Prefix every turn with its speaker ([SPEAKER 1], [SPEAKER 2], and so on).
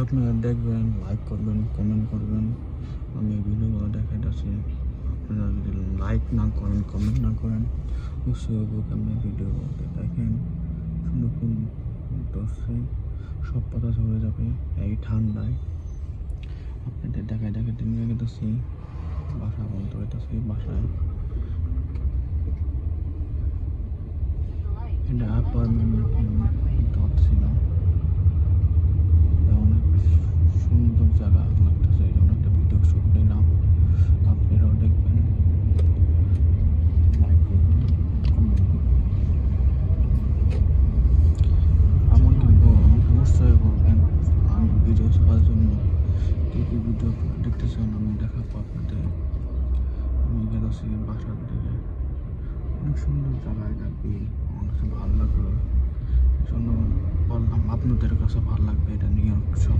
[SPEAKER 1] আপনারা দেখবেন, লাইক করবেন, কমেন্ট করবেন। আমি ভিডিওগুলো দেখাইতেছি। আপনারা যদি লাইক না করেন, কমেন্ট না করেন, অবশ্যই আপনি ভিডিওগুলোতে দেখেন। সুন্দর ধরছে, সব পাতা ঝরে যাবে এই ঠান্ডায়। আপনাদের দেখাইতে নিয়ে গেতেছি, বাসা বলতে হইতেছি। বাসায় এটা অ্যাপার্টমেন্ট ধরছি না, অনেক সুন্দর জায়গা লাগতেছে, এই জন্য একটা ভিডিও শ্যুট নিলাম। আপনারাও দেখবেন, লাইক করবেন, কমেন্ট করবেন, আমাকে অবশ্যই বলবেন আমি ভিডিও ছাড়ার জন্য কী কী ভিডিও দেখতে চান, আমি দেখাবো আপনাদের। আমি গেছি বাসার দিকে, অনেক সুন্দর জায়গা, এটা বিল অনেক ভালো লাগলো, এই জন্য বললাম আপনাদের কাছে ভালো লাগবে এটা নিয়ে সব